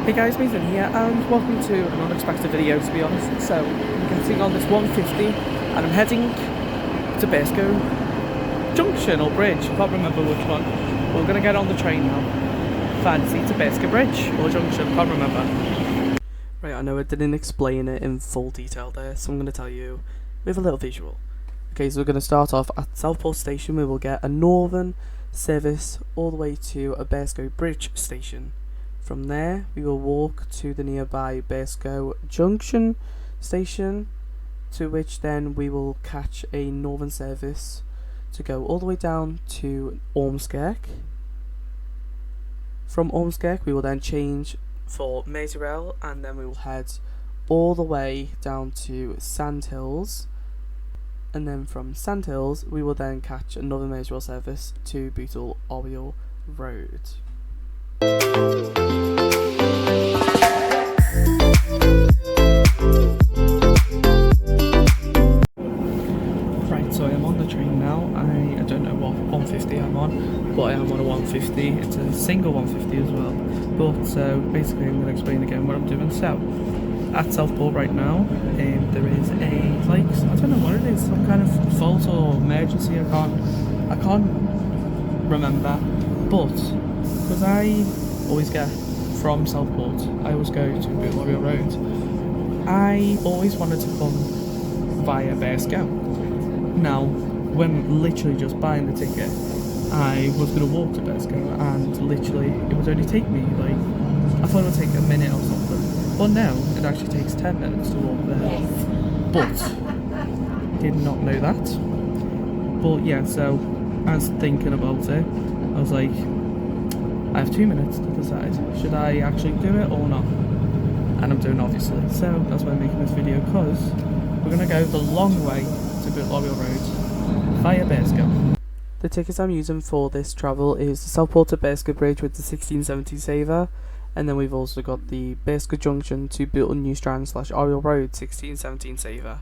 Hey guys, Nathan here and welcome to an unexpected video, to be honest. So, I'm getting on this 150 and I'm heading to Basco Junction or Bridge, I can't remember which one. But we're going to get on the train now. Fancy to Basco Bridge or Junction, can't remember. Right, I know I didn't explain it in full detail there, so I'm going to tell you with a little visual. Okay, so we're going to start off at Southport station. We will get a northern service all the way to a Basco Bridge station. From there, we will walk to the nearby Basco Junction station, to which then we will catch a northern service to go all the way down to Ormskirk. From Ormskirk, we will then change for Bootle Oriel, and then we will head all the way down to Sandhills. And then from Sandhills, we will then catch another Bootle Oriel service to Bootle Oriel Road. Right, so I am on the train now. I don't know what 150 I'm on, but I am on a 150. It's a single 150 as well. But so basically I'm going to explain again what I'm doing. So at Southport right now, there is a, like, I don't know what it is, some kind of fault or emergency. I can't remember, but because I always get from Southport, I always go to Bootle Oriel Road. I always wanted to come via Basco. Now, when literally just buying the ticket, I was going to walk to Basco, and literally it would only take me, like, I thought it would take a minute or something, but now it actually takes 10 minutes to walk there. But did not know that. But yeah, so I was thinking about it. I was like, I have 2 minutes to decide, should I actually do it or not? And I'm doing, obviously, so that's why I'm making this video, because we're going to go the long way to Bootle Oriel Road via Basco. The tickets I'm using for this travel is the Southport to Basco Bridge with the 1670 saver, and then we've also got the Basco Junction to Bootle New Strand / Oriel Road 1617 saver.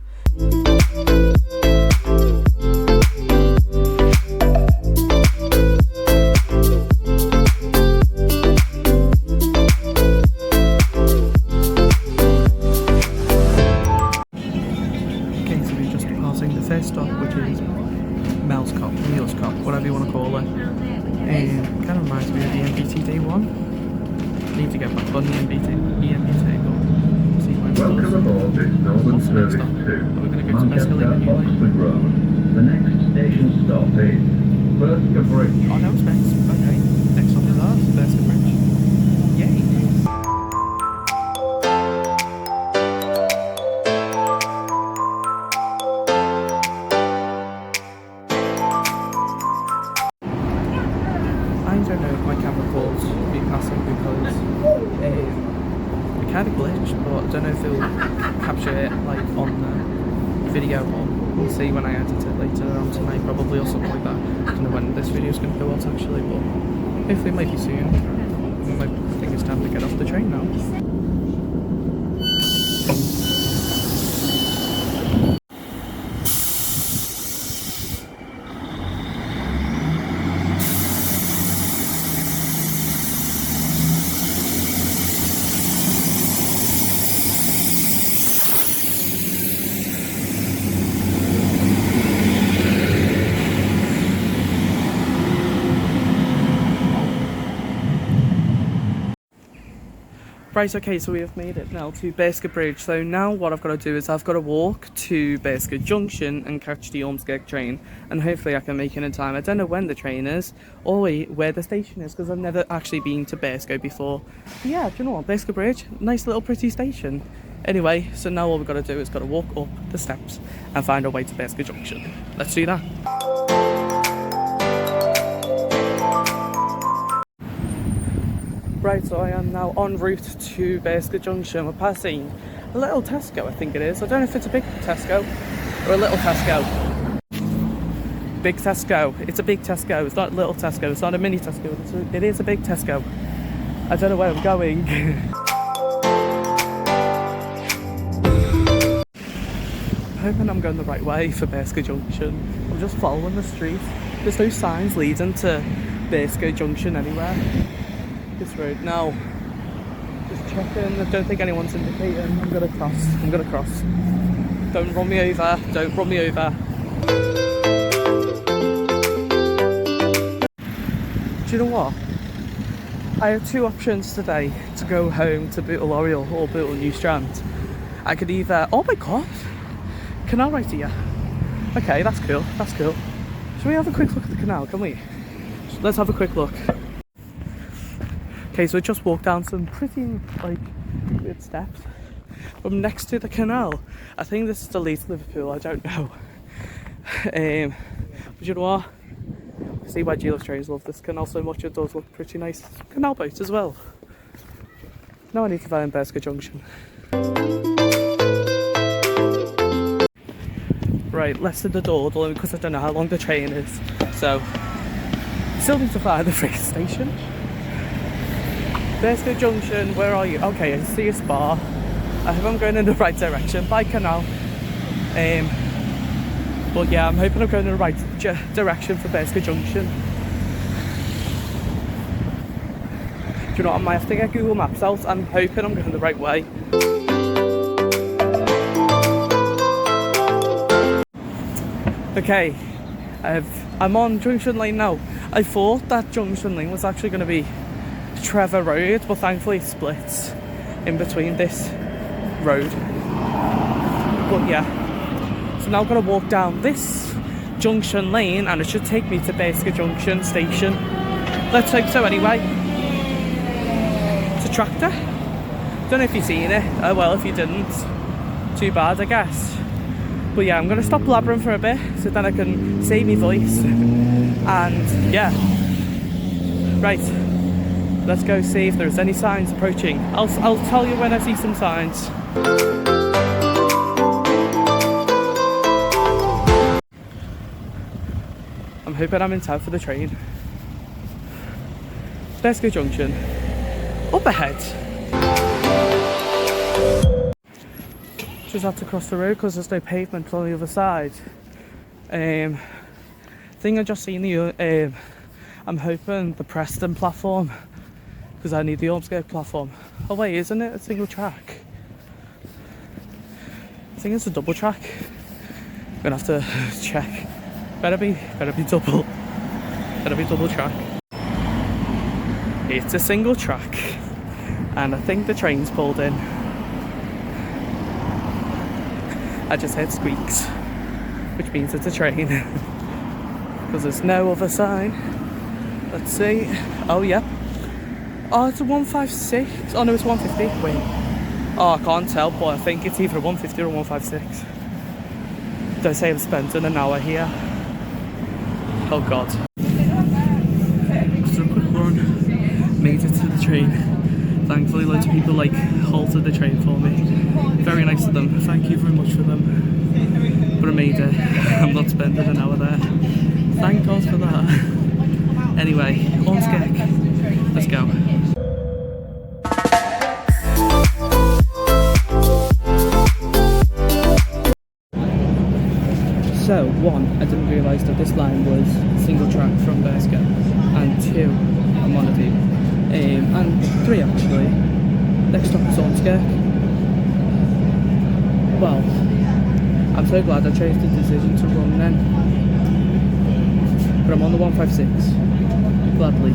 First stop, which is Meals Cop, whatever you want to call it. Kind of reminds me of the MBT day one. Need to get back on the EMBT, but see when it does. What's the next stop? We're going to go to Mescaline Road. The next station stop is Basco Bridge. Oh no, it's next. Okay, next stop is ours, Basco Bridge. Yay! I don't know if my camera calls be passing because it kind of glitched, but I don't know if it'll capture it like on the video, or we'll see when I edit it later on tonight probably, or something like that. I don't know when this video is going to go out actually, but hopefully it might be soon. I think it's time to get off the train now. Right, okay, so we have made it now to Basco Bridge. So now what I've got to do is I've got to walk to Basco Junction and catch the Ormskirk train. And hopefully I can make it in time. I don't know when the train is or where the station is, because I've never actually been to Basco before. But yeah, do you know what? Basco Bridge, nice little pretty station. Anyway, so now all we've got to do is got to walk up the steps and find our way to Basco Junction. Let's do that. Right, so I am now en route to Basco Junction. We're passing a little Tesco, I think it is. I don't know if it's a big Tesco or a little Tesco. Big Tesco. It's a big Tesco. It's not a little Tesco. It's not a mini Tesco. It is a big Tesco. I don't know where I'm going. I'm hoping I'm going the right way for Basco Junction. I'm just following the street. There's no signs leading to Basco Junction anywhere. This road now. Just checking. I don't think anyone's indicating. I'm gonna cross. I'm gonna cross. Don't run me over. Don't run me over. Do you know what? I have two options today to go home to Bootle Oriel or Bootle New Strand. I could either... Oh my god! Canal right here. Okay, that's cool. That's cool. Should we have a quick look at the canal? Can we? Let's have a quick look. Okay, so we just walked down some pretty, like, weird steps. I'm next to the canal. I think this is the lead to Liverpool, I don't know. But you know what? See why GLS trains love this canal so much. It does look pretty nice. Canal boat as well. Now I need to find Berska Junction. Right, less than the door, because I don't know how long the train is. So, still need to find the freaking station. Berska Junction, where are you? Okay, I see a spa. I hope I'm going in the right direction by canal. But yeah, I'm hoping I'm going in the right direction for Berska Junction. Do you know what? I might have to get Google Maps out. I'm hoping I'm going the right way. Okay, I'm on Junction Lane now. I thought that Junction Lane was actually going to be Trevor Road, but thankfully it splits in between this road. But yeah. So now I've got to walk down this Junction Lane and it should take me to Berska Junction station. Let's hope so anyway. It's a tractor. Don't know if you've seen it. Oh well, if you didn't, too bad I guess. But yeah, I'm going to stop blabbering for a bit so then I can save my voice. And yeah. Right. Let's go see if there's any signs approaching. I'll tell you when I see some signs. I'm hoping I'm in time for the train. Berska Junction. Up ahead. Just had to cross the road because there's no pavement on the other side. Thing I just seen the I'm hoping the Preston platform, because I need the Ormskirk platform. Oh wait, isn't it a single track? I think it's a double track. I'm gonna have to check. Better be double. Better be double track. It's a single track, and I think the train's pulled in. I just heard squeaks, which means it's a train. Because there's no other sign. Let's see. Oh yeah. Oh, it's a 156. Oh no, it's 150. Wait. Oh, I can't tell, but I think it's either a 150 or a 156. Don't say I've spent an hour here. Oh god. Just a quick run. Made it to the train. Thankfully loads of people like halted the train for me. Very nice of them. Thank you very much for them. But I made it. I'm not spending an hour there. Thank God for that. Anyway, Ormskirk. Let's go. So, one, I didn't realise that this line was single track from Berska, and two, I'm on a team, and three actually. Next stop is Ormskirk. Well, I'm so glad I changed the decision to run then. But I'm on the 156, gladly.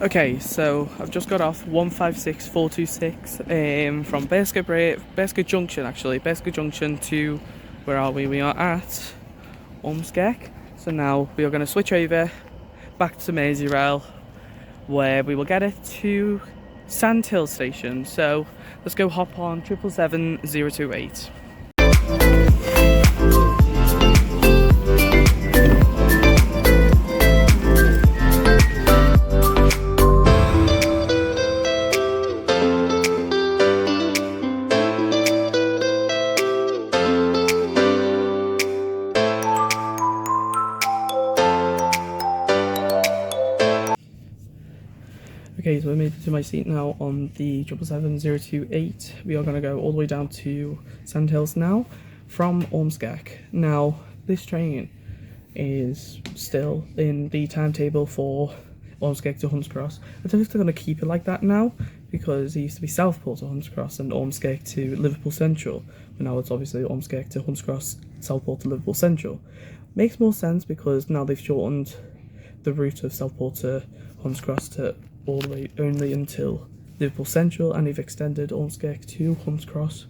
Okay, so I've just got off 156426 from Berska Junction actually, Berska Junction to, where are we? We are at Ormskirk. So now we are going to switch over back to Merseyrail, where we will get it to Sandhill Station. So let's go hop on 777-028. Okay, so I made it to my seat now on the 777-028. We are going to go all the way down to Sandhills now from Ormskirk. Now, this train is still in the timetable for Ormskirk to Hunts Cross. I don't know if they're going to keep it like that now, because it used to be Southport to Hunts Cross and Ormskirk to Liverpool Central, but now it's obviously Ormskirk to Hunts Cross, Southport to Liverpool Central. Makes more sense because now they've shortened the route of Southport to Hunts Cross to all the way only until Liverpool Central, and they've extended Ormskirk to Hunts Cross.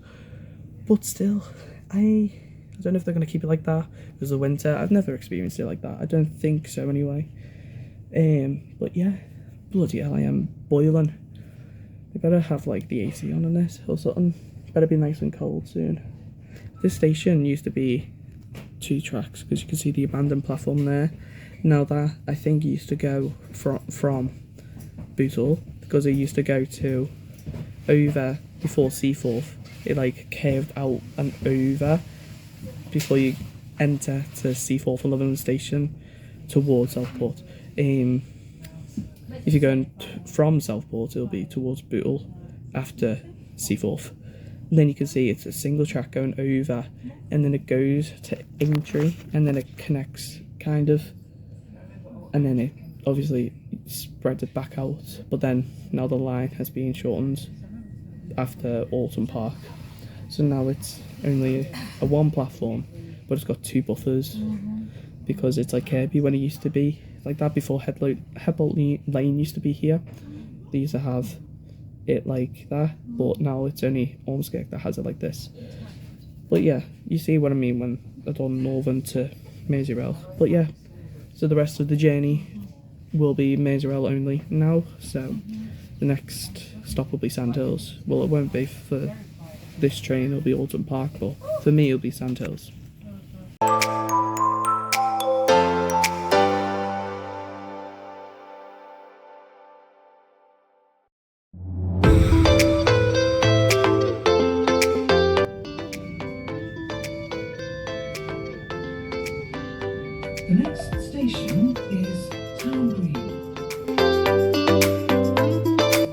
But still, I don't know if they're going to keep it like that because of winter. I've never experienced it like that. I don't think so anyway. But yeah, bloody hell, I am boiling. They better have like the AC on this or something. Better be nice and cold soon. This station used to be 2 tracks because you can see the abandoned platform there. Now that I think it used to go from Bootle, because it used to go to over before Seaforth. It like curved out and over before you enter to Seaforth and Liverpool Station towards Southport. If you're going from Southport, it'll be towards Bootle after Seaforth. And then you can see it's a single track going over, and then it goes to Aintree, and then it connects kind of, and then it obviously spreads it back out. But then now the line has been shortened after Alton Park, so now it's only a 1 platform, but it's got 2 buffers because it's like Kirby when it used to be like that before Headbolt Lane used to be here. They used to have it like that, but now it's only Ormskirk that has it like this. But yeah, you see what I mean when I've done Northern to Merseyrail. But yeah, so the rest of the journey will be Merseyrail only now, so the next stop will be Sandhills. Well, it won't be for this train, it'll be Alton Park, but for me it'll be Sandhills. The next station is Town Green.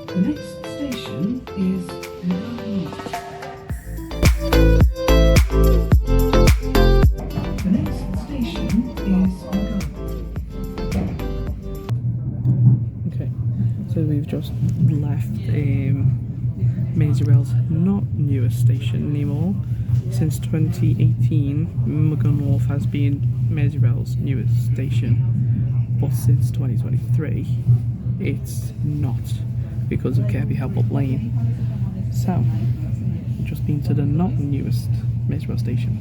The next station is Liverpool. The next station is Okay, so we've just left Merseyrail's not newest station anymore. Since 2018, Magunwharf has been Merseyrail's newest station, but since 2023, it's not because of Kirby Headbolt Lane. So, we've just been to the not newest Merseyrail station.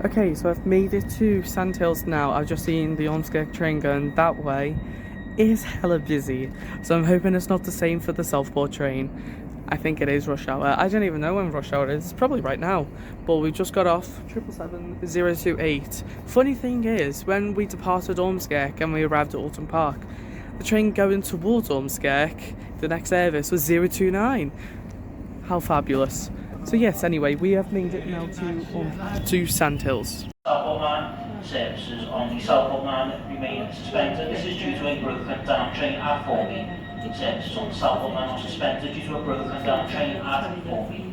Okay, so I've made it to Sandhills now. I've just seen the Ormskirk train going that way. It is hella busy, so I'm hoping it's not the same for the Southport train. I think it is rush hour. I don't even know when rush hour is. It's probably right now. But we just got off 777-028. Funny thing is, when we departed Ormskirk and we arrived at Alton Park, the train going towards Ormskirk, the next service was 029. How fabulous. So yes, anyway, we have made it now to Sandhills. Southport line services on the Southport line remain suspended. This is due to a broken down train at Formby. Services on the Southport line are suspended due to a broken down train at Formby.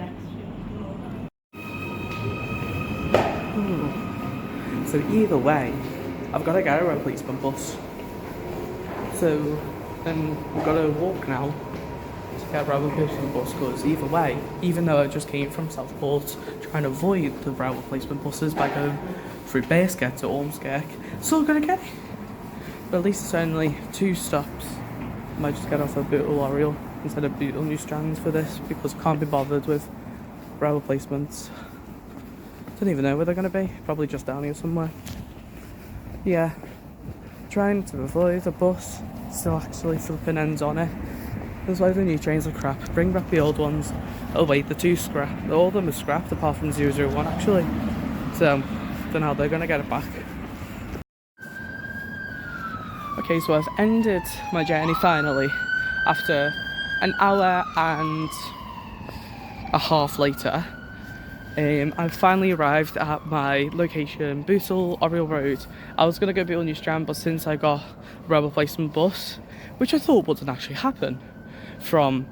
So either way, I've got to get a replacement bus. So then we've got to walk now to get a replacement bus, because either way, even though I just came from Southport trying to avoid the rail replacement buses by going through Basket to Ormskirk, still gonna get it. But at least it's only 2 stops. I might just get off at Bootle Oriel instead of Bootle New Strands for this, because I can't be bothered with rail replacements. Don't even know where they're gonna be. Probably just down here somewhere. Yeah, trying to avoid a bus still actually flipping ends on it. That's why the new trains are crap. Bring back the old ones. Oh wait, the 2 scrap. All of them are scrapped apart from 001 actually. So don't know how they're gonna get it back. Okay, so I've ended my journey finally after an hour and a half later. I've finally arrived at my location, Bootle Oriel Road. I was gonna go Bootle New Strand, but since I got a rail replacement bus, which I thought wouldn't actually happen, from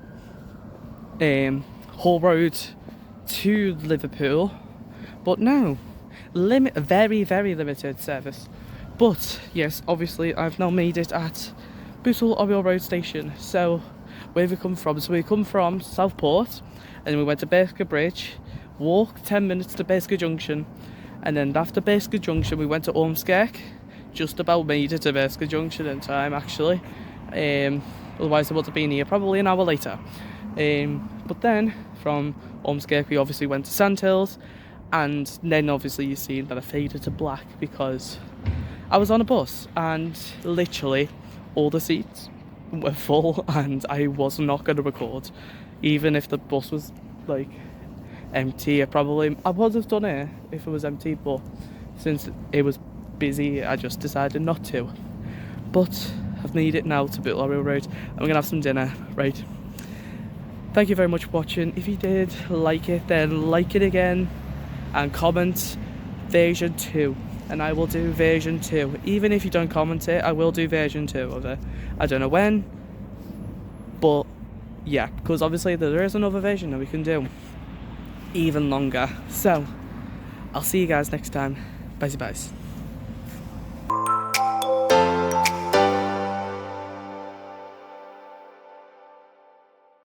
Hall Road to Liverpool, but no, very limited service. But yes, obviously I've now made it at Bootle Oriel Road station. So where have we come from? So we come from Southport, and then we went to Basker Bridge, walked 10 minutes to Basker Junction, and then after Basker Junction we went to Ormskirk. Just about made it to Basker Junction in time actually. Otherwise I would have been here probably an hour later. But then from Ormskirk we obviously went to Sandhills, and then obviously you see that I faded to black because I was on a bus and literally all the seats were full and I was not going to record. Even if the bus was like empty, I would have done it if it was empty, but since it was busy I just decided not to. But I've made it now to Bootle Oriel Road. I'm going to have some dinner, right? Thank you very much for watching. If you did like it, then like it again and comment version 2. And I will do version 2. Even if you don't comment it, I will do version 2 of it. I don't know when, but yeah, because obviously there is another version that we can do even longer. So I'll see you guys next time. Bye bye.